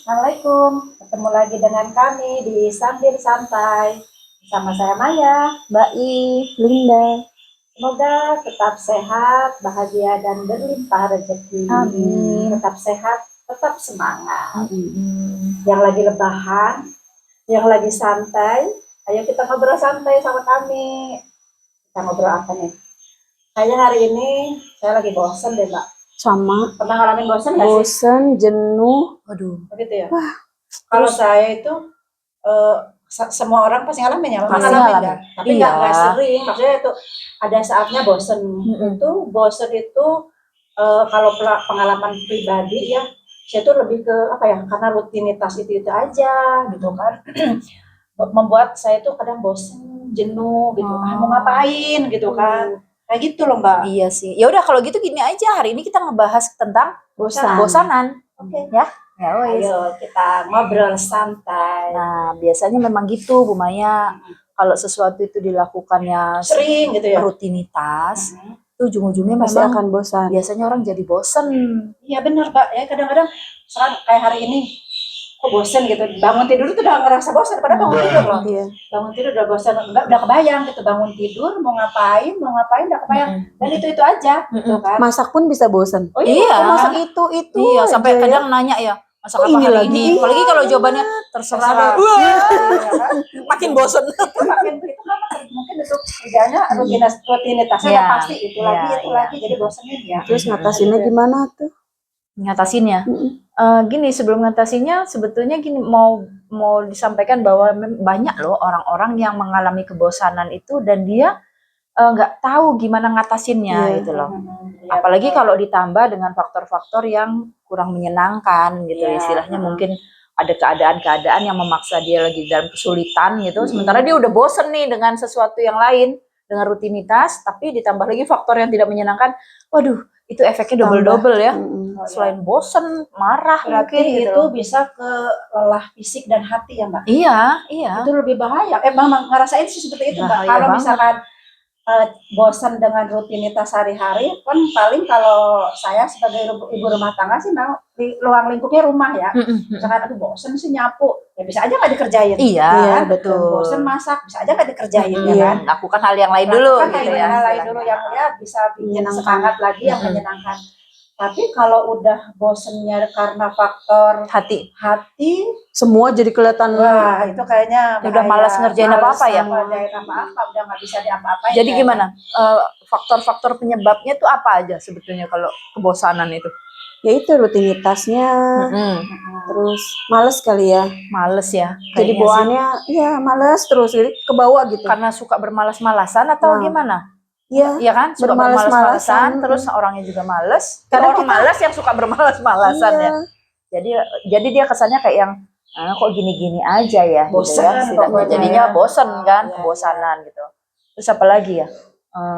Assalamualaikum, ketemu lagi dengan kami di Sambil Santai. Bersama saya Maya, Mbak I, Linda. semoga tetap sehat, bahagia, dan berlimpah rezeki. Amin. Tetap sehat, tetap semangat. Mm-mm. Yang lagi lebahan, yang lagi santai, ayo kita ngobrol santai sama kami. Kita ngobrol apa nih? Kayaknya hari ini saya lagi bosen deh, Mbak. Sama. Pernah ngalamin bosen nggak sih? Bosen, jenuh. Waduh. Begitu ya? Wah, Kalau terus saya itu eh, semua orang pasti ngalamin ya, memang pasti ngalamin ngalamin. nggak? Tapi Iya. nggak sering. Maksudnya itu ada saatnya bosen. Mm-mm. Itu bosen itu kalau pengalaman pribadi ya, saya tuh lebih ke apa ya? Karena rutinitas itu aja gitu kan. Membuat saya tuh kadang bosen, jenuh gitu. Mau ngapain gitu kan? Kayak gitu loh Mbak. Iya sih. Ya udah kalau gitu gini aja. Hari ini kita ngebahas tentang bosanan. Oke. Ya. Ya wes. Ayo kita ngobrol santai. Nah, biasanya memang gitu, Bu Maya. Kalau sesuatu itu dilakukannya Sering gitu ya. rutinitas, itu ujung-ujungnya pasti memang akan bosan. biasanya orang jadi bosen. Iya benar Mbak, ya kadang-kadang misalkan kayak hari ini kok bosen gitu, bangun tidur tuh udah ngerasa bosan, padahal bangun tidur loh. Iya. Bangun tidur udah bosan, udah kebayang gitu, bangun tidur mau ngapain udah kebayang, dan itu aja gitu kan. Masak pun bisa bosan. Oh Iya. Kok masak itu Iya, sampai aja ya? kadang nanya ya, masak Kok apa ini hari lagi? ini? Iya, Apalagi kalau jawabannya terserah deh. Wah, Iya kan? makin bosen. Itu makin itu kan mungkin itu kerjanya rutinitasnya Iya. udah pasti itu Iya, lagi iya. jadi bosenin ya. Terus ngatasinnya gimana tuh? Ngatasinnya. Gini, sebelum ngatasinnya sebetulnya gini mau disampaikan bahwa banyak loh orang-orang yang mengalami kebosanan itu dan dia nggak tahu gimana ngatasinnya Iya. gitu loh. Iya, Apalagi betul. kalau ditambah dengan faktor-faktor yang kurang menyenangkan gitu, Iya. istilahnya mungkin ada keadaan-keadaan yang memaksa dia lagi dalam kesulitan gitu, sementara dia udah bosen nih dengan sesuatu yang lain, dengan rutinitas, tapi ditambah lagi faktor yang tidak menyenangkan, waduh, itu efeknya double-double ya. Selain bosen, marah Berarti mungkin gitu itu loh. bisa ke lelah fisik dan hati ya Mbak? Iya, iya. Itu lebih bahaya. Memang ngerasain sih seperti itu Mbak. Bahaya Kalau banget. misalkan bosan dengan rutinitas sehari-hari, kan paling kalau saya sebagai ibu rumah tangga sih memang di luar lingkupnya rumah ya. Misalkan aduh bosan sih nyapu, ya bisa aja nggak dikerjain. Iya, kan? betul. Bosan masak, bisa aja nggak dikerjain ya Iya. kan. Lakukan hal yang lain dulu Lakukan gitu ya. hal lain dulu yang ya bisa bikin Menyenangkan. semangat lagi, yang menyenangkan. Tapi kalau udah bosennya karena faktor Hati. Semua jadi kelihatan. wah itu kayaknya Udah malas ngerjain apa-apa ya? Ngerjain apa-apa, udah nggak bisa diapa-apain. Jadi gimana? Faktor-faktor penyebabnya tuh apa aja sebetulnya kalau kebosanan itu? Ya itu rutinitasnya. Terus males kali ya. Males ya. Jadi kayaknya sih. bawaannya ya males terus jadi ke bawah gitu. Karena suka bermalas-malasan atau Nah. gimana? Iya. Iya kan? Suka bermalas-malasan, terus orangnya juga males. Kadang orang malas yang suka bermalas-malasan ya. Jadi dia kesannya kayak yang kok gini-gini aja ya, bosan gitu ya. Jadinya bosan kan, kebosanan gitu. Terus apa lagi ya?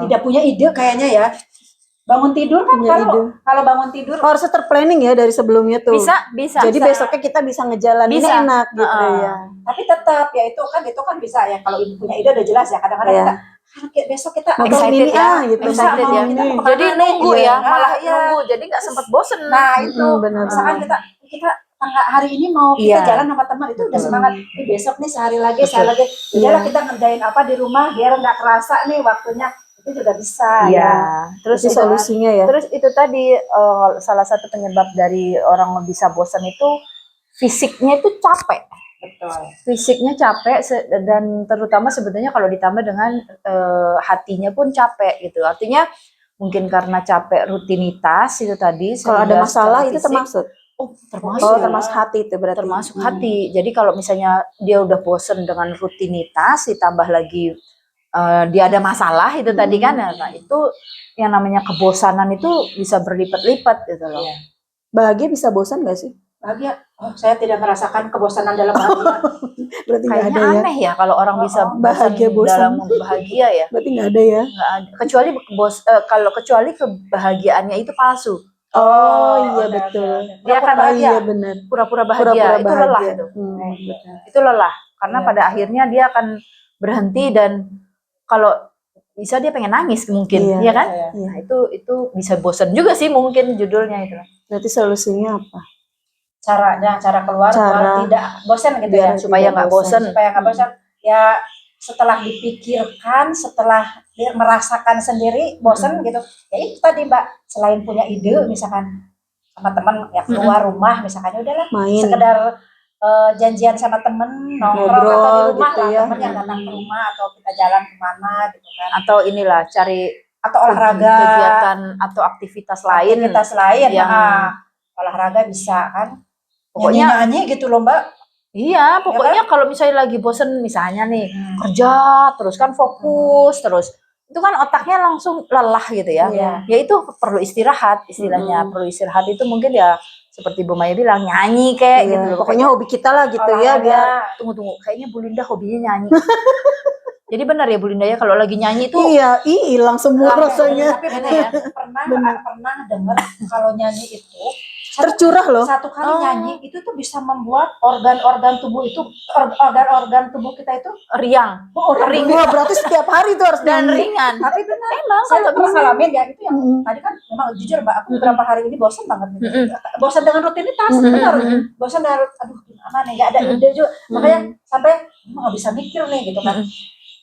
Tidak punya ide kayaknya ya. Bangun tidur kan kalau bangun tidur harusnya terplanning ya dari sebelumnya tuh. Bisa. Jadi besoknya kita bisa ngejalaninnya enak gitu ya. Tapi tetap ya itu kan bisa ya. Kalau ibu punya ide udah jelas ya. Kadang-kadang kita besok kita excited ya, gitu. Excited ya. Jadi nunggu ya, malah nunggu. Jadi nggak sempat bosen. Nah itu, misalkan kita hari ini mau kita jalan sama teman itu udah semangat. Besok nih sehari lagi. Udahlah kita ngerjain apa di rumah biar nggak kerasa nih waktunya. Itu juga bisa ya. Terus itu solusinya ya. Terus itu tadi salah satu penyebab dari orang bisa bosan itu fisiknya itu capek. Betul. Fisiknya capek dan terutama sebetulnya kalau ditambah dengan hatinya pun capek gitu. Artinya mungkin karena capek rutinitas itu tadi. Kalau ada masalah itu termasuk. Termasuk hati itu berarti. Termasuk hati. Jadi kalau misalnya dia udah bosen dengan rutinitas, ditambah lagi dia ada masalah itu tadi kan, nah itu yang namanya kebosanan itu bisa berlipat-lipat gitu loh. Bahagia bisa bosan nggak sih? Bahagia, saya tidak merasakan kebosanan dalam bahagia. Berarti nggak ada ya. Aneh ya kalau orang bisa bahagia bosan dalam bahagia ya. Berarti nggak ada ya? Nggak ada. Kecuali kebahagiaannya itu palsu. Oh iya betul. Dia akan bahagia. Iya benar. Pura-pura bahagia. Itu lelah itu. Itu lelah karena pada akhirnya dia akan berhenti dan kalau bisa dia pengen nangis mungkin, ya kan? Nah itu bisa bosan juga sih mungkin judulnya itu. Berarti solusinya apa? cara keluar Cara tidak bosan gitu ya, biar supaya tidak nggak bosen. supaya nggak bosan ya. Setelah dipikirkan, setelah dia merasakan sendiri bosan gitu, ya itu tadi Mbak, selain punya ide misalkan sama teman ya keluar rumah misalkan, ya udahlah main sekedar janjian sama temen nongkrong atau di ngobrol rumah gitu lah, ya. temen yang datang ke rumah atau kita jalan kemana gitu kan, Atau inilah cari atau olahraga, kegiatan atau aktivitas lain aktivitas lain yang olahraga bisa kan, pokoknya nyanyi gitu loh Mbak. iya, pokoknya kalau misalnya lagi bosen misalnya nih kerja terus kan fokus terus itu kan otaknya langsung lelah gitu ya. Iya. Ya itu perlu istirahat istilahnya. Perlu istirahat itu mungkin ya seperti Bu Maya bilang nyanyi kayak Iya, gitu loh. pokoknya hobi kita lah gitu ya, Olahraga. biar Tunggu kayaknya Bu Linda hobinya nyanyi. Jadi benar ya Bu Linda ya kalau lagi nyanyi itu iya, hilang semua rasanya. Tapi benar ya, pernah dengar kalau nyanyi itu Tercurah loh. satu kali nyanyi itu tuh bisa membuat organ-organ tubuh itu, organ-organ tubuh kita itu riang, ring. Wah, berarti setiap hari tuh harus dan nyanyi. ringan. Tapi benar, Emang saya kalau pernah bisa ngalamin ya itu yang tadi kan memang jujur Mbak, aku beberapa hari ini bosan banget gitu. Bosan dengan rutinitas, benar. Bosan dengan aduh gimana nih, nggak ada ide juga. Makanya sampai nggak bisa mikir nih gitu kan.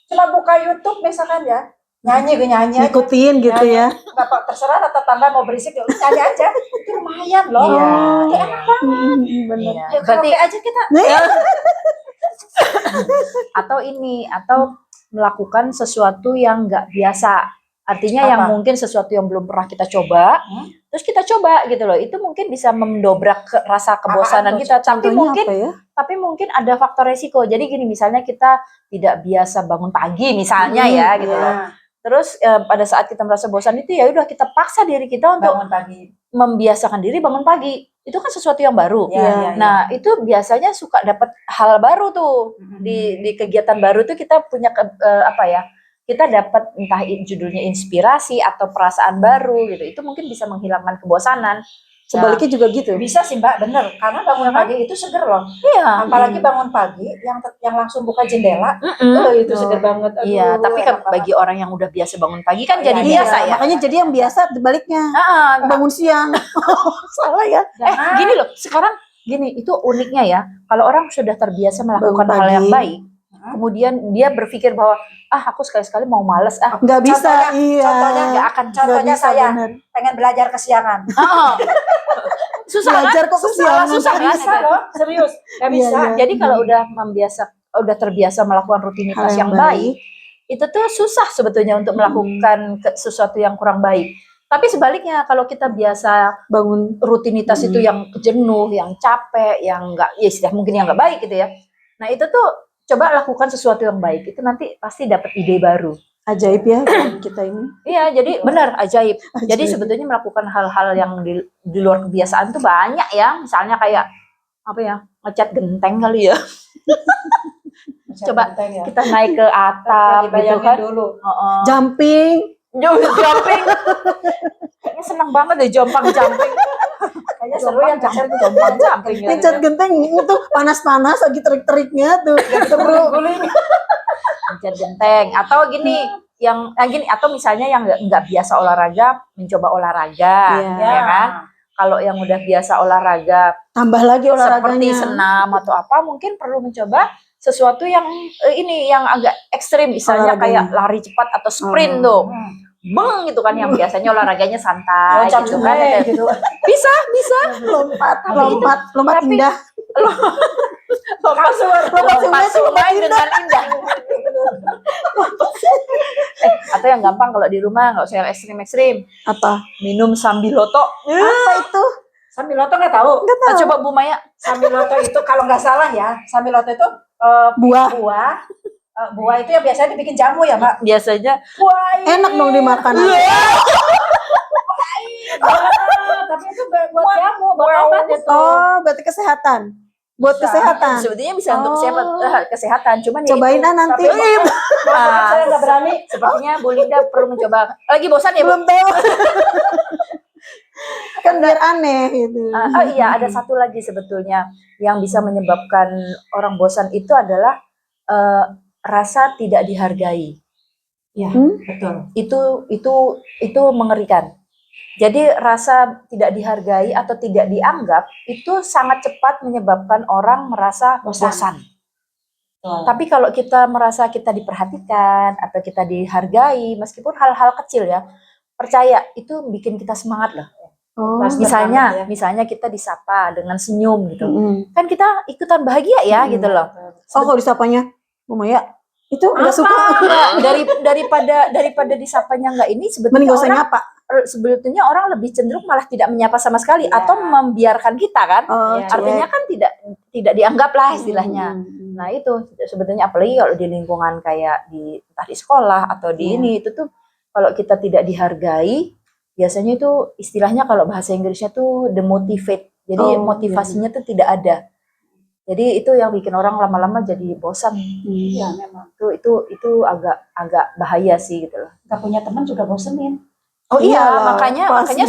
Cuma buka YouTube misalkan ya, nyanyi aja. Ngikutin gitu ya. Nggak apa, terserah atau tetangga mau berisik ya udah nyanyi aja, itu lumayan loh. Iya, Itu enak banget. Bener. iya. Ya Berarti karaoke aja kita. atau melakukan sesuatu yang nggak biasa. Artinya yang Apa? mungkin sesuatu yang belum pernah kita coba, terus kita coba gitu loh. Itu mungkin bisa mendobrak rasa kebosanan Apaan tuh? kita. Contohnya apa ya? Tapi mungkin ada faktor resiko. Jadi gini, misalnya kita tidak biasa bangun pagi misalnya ya gitu loh. Nah, Terus pada saat kita merasa bosan itu ya udah kita paksa diri kita untuk bangun pagi. membiasakan diri bangun pagi. Itu kan sesuatu yang baru. Ya, Nah, itu biasanya suka dapat hal baru tuh. Di kegiatan baru tuh kita punya apa ya? Kita dapat entah judulnya inspirasi atau perasaan baru gitu. Itu mungkin bisa menghilangkan kebosanan. Sebaliknya juga gitu. Bisa sih Mbak, bener. Karena bangun pagi itu seger loh. Iya. Apalagi bangun pagi yang langsung buka jendela, itu seger banget. Aduh, Iya, tapi kan enak banget. bagi orang yang udah biasa bangun pagi kan Iya, jadi iya, biasa ya. Makanya jadi yang biasa sebaliknya. Bangun siang. Salah ya. Gini loh, sekarang gini, itu uniknya ya. Kalau orang sudah terbiasa melakukan Bangun hal yang pagi. baik, kemudian dia berfikir bahwa aku sekali-sekali mau males, Nggak bisa, iya. Contohnya nggak akan. Nggak Contohnya bisa, saya bener. pengen belajar kesiangan. susah Belajar kan? kok kesiangan. Susah kan? Bisa loh, serius. Nggak Iya, bisa. iya. Jadi kalau udah terbiasa melakukan rutinitas Hal yang yang baik, itu tuh susah sebetulnya untuk melakukan sesuatu yang kurang baik. Tapi sebaliknya kalau kita biasa Bangun rutinitas itu yang jenuh, yang capek, yang enggak, ya istilah mungkin yang enggak baik gitu ya. Nah itu tuh coba lakukan sesuatu yang baik, itu nanti pasti dapat ide baru. ajaib ya hidup kita ini. Iya, jadi benar ajaib. Jadi Ajaib. sebetulnya melakukan hal-hal yang di luar kebiasaan tuh banyak ya. Misalnya kayak apa ya, ngecat genteng kali ya. Coba kita naik ke atap gitu kan. dulu. Jumping. Jumping. Kayaknya senang banget deh jumping. Kayaknya seru ya Jumping. Ngecat genteng itu panas-panas lagi terik-teriknya tuh. guling. Ngecat genteng atau gini atau misalnya yang nggak biasa olahraga mencoba olahraga, ya kan? Kalau yang udah biasa olahraga tambah lagi olahraganya seperti senam atau apa, mungkin perlu mencoba sesuatu yang yang agak ekstrim, misalnya kayak lari cepat atau sprint tuh. Beng gitu kan, yang biasanya olahraganya santai gitu kan. Bisa lompat indah. Lompat sungai dengan indah. Atau yang gampang kalau di rumah nggak usah yang ekstrim. Apa? Minum sambiloto. Apa itu? Sambiloto nggak tahu. Coba Bu Maya. Sambiloto itu kalau nggak salah ya, sambiloto itu buah. Buah itu yang biasanya dibikin jamu ya Mbak. Biasanya buah enak dong dimakan. Tapi itu buat jamu, buat obat itu. Oh, berarti kesehatan. Buat kesehatan. Sebetulnya bisa untuk kesehatan, cuman cobain nanti. Saya nggak berani. Sepertinya Bu Linda perlu mencoba. Lagi bosan ya? Belum tahu. Kan biar aneh gitu. Iya, ada satu lagi sebetulnya yang bisa menyebabkan orang bosan itu adalah rasa tidak dihargai. Ya, betul. Itu mengerikan. Jadi rasa tidak dihargai atau tidak dianggap itu sangat cepat menyebabkan orang merasa bosan. Tapi kalau kita merasa kita diperhatikan atau kita dihargai, meskipun hal-hal kecil ya, percaya itu bikin kita semangat loh. Oh, Misalnya kita disapa dengan senyum gitu, kan kita ikutan bahagia ya gitu loh. Oh, kalau disapanya, Bu Maya, itu udah suka. Daripada disapanya nggak ini, Mending gak usah nyapa. Sebetulnya orang lebih cenderung malah tidak menyapa sama sekali atau membiarkan kita kan. Artinya kan tidak dianggap lah istilahnya. Nah itu sebetulnya apalagi kalau di lingkungan kayak entah di sekolah atau di ini itu tuh kalau kita tidak dihargai biasanya itu istilahnya kalau bahasa Inggrisnya tuh demotivate. Jadi motivasinya tuh tidak ada. Jadi itu yang bikin orang lama-lama jadi bosan. Iya memang. Itu agak bahaya sih gitu loh. Gak punya teman juga bosenin. Oh iya, Iyalah, makanya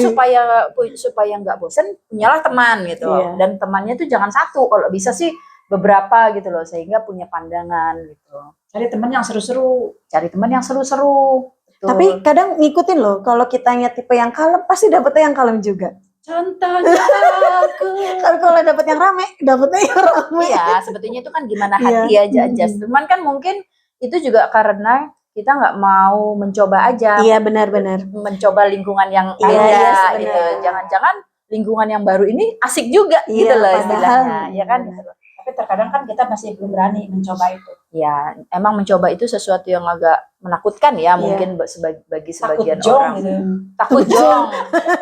supaya nggak bosan punyalah teman gitu loh. Dan temannya tuh jangan satu, kalau bisa sih beberapa gitu loh, sehingga punya pandangan gitu. Cari teman yang seru-seru. Betul. Tapi kadang ngikutin loh, kalau kitanya tipe yang kalem pasti dapetnya yang kalem juga. Contohnya aku. Kalau dapet yang rame, dapetnya yang rame. Iya, sebetulnya itu kan gimana hati aja adjust. Cuman kan mungkin itu juga karena kita nggak mau mencoba aja. Iya benar-benar. Mencoba lingkungan yang Iya, gitu. Jangan-jangan lingkungan yang baru ini asik juga gitu loh istilahnya. Ya kan gitu loh. Tapi terkadang kan kita masih belum berani mencoba itu. Ya, emang mencoba itu sesuatu yang agak menakutkan ya, mungkin bagi sebagian orang. Gitu. Takut jong.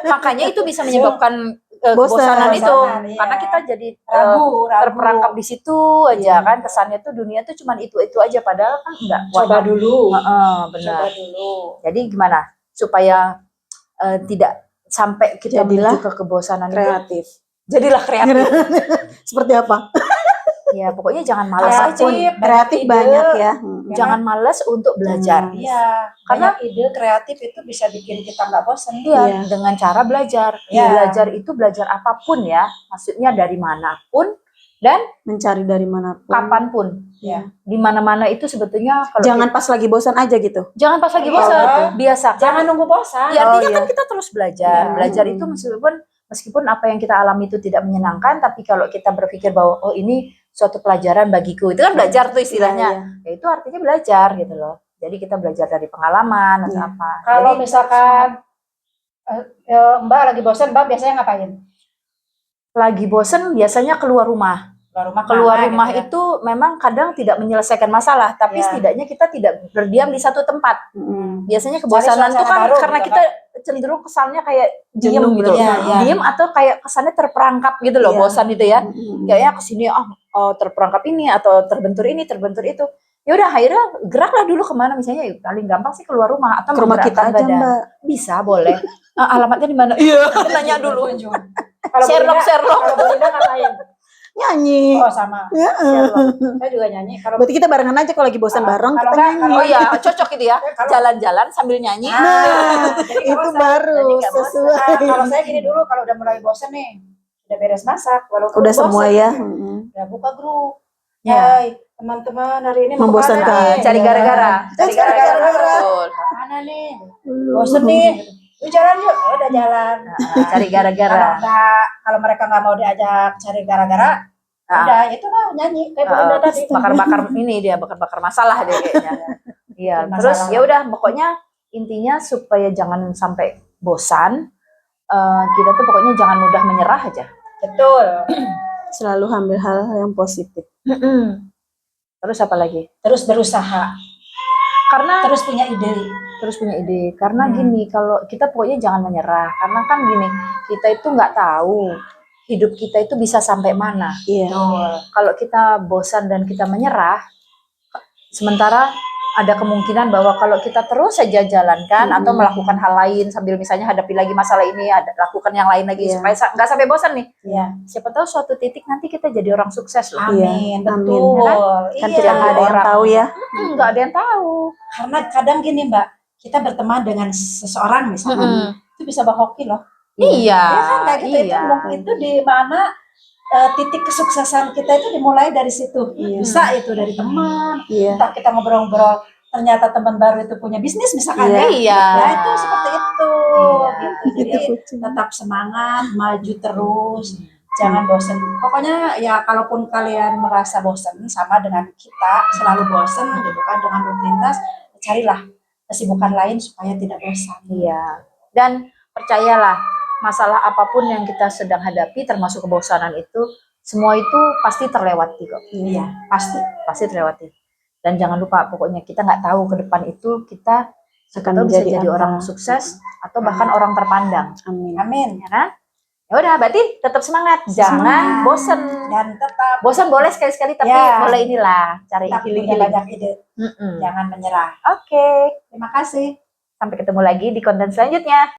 Makanya itu bisa menyebabkan kebosanan itu. Iya. Karena kita jadi ragu. terperangkap di situ aja kan. Kesannya tuh dunia tuh cuman itu aja, padahal kan enggak. Coba dulu. Benar. Coba dulu. Jadi gimana supaya tidak sampai kita Jadilah menuju ke kebosanan kreatif. Jadilah kreatif. Seperti apa? Ya pokoknya jangan malas aja. Kreatif banyak ya. Jangan malas untuk belajar. Iya. Karena ide kreatif itu bisa bikin kita nggak bosan. Iya. Dengan cara belajar. Belajar itu belajar apapun ya. Maksudnya dari manapun dan mencari dari manapun. Kapanpun. Ya. Di mana-mana itu sebetulnya kalau jangan pas lagi bosan aja gitu. Jangan pas lagi bosan. Biasa. Jangan nunggu bosan. Ya artinya kan kita terus belajar. Belajar itu meskipun apa yang kita alami itu tidak menyenangkan, tapi kalau kita berpikir bahwa oh ini suatu pelajaran bagiku, itu kan belajar tuh istilahnya. Ya itu artinya belajar gitu loh. Jadi kita belajar dari pengalaman atau apa. Kalau misalkan Mbak lagi bosan, Mbak biasanya ngapain? Lagi bosan biasanya keluar rumah. Keluar rumah gitu itu memang kadang tidak menyelesaikan masalah, tapi setidaknya kita tidak berdiam di satu tempat. Biasanya kebosanan itu kan karena kita cenderung kesannya kayak diem gitu. Diem atau kayak kesannya terperangkap gitu loh, bosan itu ya. Kayaknya kesini terperangkap ini atau terbentur ini, terbentur itu. Ya udah akhirnya geraklah dulu kemana, misalnya paling gampang sih keluar rumah atau ke rumah kita aja Mbak. Bisa boleh. Alamatnya di mana? Iya. Nanya dulu. Sherlock. Kalau Belinda ngapain? Nyanyi. Oh sama. Saya juga nyanyi. Berarti kita barengan aja kalau lagi bosan bareng kita nyanyi. Oh iya, cocok gitu ya. Jalan-jalan sambil nyanyi. Itu baru sesuai. Kalau saya gini dulu, kalau udah mulai bosan nih, udah beres masak, walaupun udah semua ya. Udah buka grup. Hai, teman-teman hari ini membosankan. Cari gara-gara. Betul. Mana nih? Bosan nih. Jalan yuk, udah jalan. Cari gara-gara. Kalau mereka nggak mau diajak cari gara-gara, udah itulah nyanyi kayak Belinda tadi. Bakar masalah deh kayaknya. Iya, terus ya udah pokoknya intinya supaya jangan sampai bosan, kita tuh pokoknya jangan mudah menyerah aja. Betul. Selalu ambil hal yang positif. Terus apa lagi? Terus berusaha. Karena terus punya ide. Karena gini, kalau kita pokoknya jangan menyerah. Karena kan gini, kita itu nggak tahu hidup kita itu bisa sampai mana. Iya. Kalau kita bosan dan kita menyerah, sementara ada kemungkinan bahwa kalau kita terus saja jalankan atau melakukan hal lain sambil misalnya hadapi lagi masalah ini, lakukan yang lain lagi supaya nggak sampai bosan nih. Siapa tahu suatu titik nanti kita jadi orang sukses loh. Amin, betul. Kan kita nggak ada yang tahu ya. Nggak ada yang tahu. Karena kadang gini Mbak, kita berteman dengan seseorang misalnya, itu bisa bahoki loh. Iya. Ya kan kayak gitu itu di mana titik kesuksesan kita itu dimulai dari situ. Bisa itu dari teman. Entah kita ngobrol-ngobrol ternyata teman baru itu punya bisnis misalkan. Iya. Nah itu seperti itu. tuh. Gitu. Jadi Itu kucing. tetap semangat, maju terus, jangan bosen. Pokoknya ya kalaupun kalian merasa bosen sama dengan kita, selalu bosen gitu kan dengan rutinitas, carilah kesibukan lain supaya tidak bosan. Iya. Dan percayalah, masalah apapun yang kita sedang hadapi termasuk kebosanan itu, semua itu pasti terlewati kok. Iya, pasti. Pasti terlewati. Dan jangan lupa, pokoknya kita nggak tahu ke depan itu kita Akan bisa menjadi jadi apa. orang sukses atau bahkan orang terpandang. Amin. Amin. Ya kan? Ya udah, berarti tetap semangat, jangan Semangat. bosen. Dan tetap Bosan boleh sekali-sekali, tapi Ya. boleh inilah cari punya healing-healing. banyak ide, Mm-mm. jangan menyerah. Oke, Terima kasih. sampai ketemu lagi di konten selanjutnya.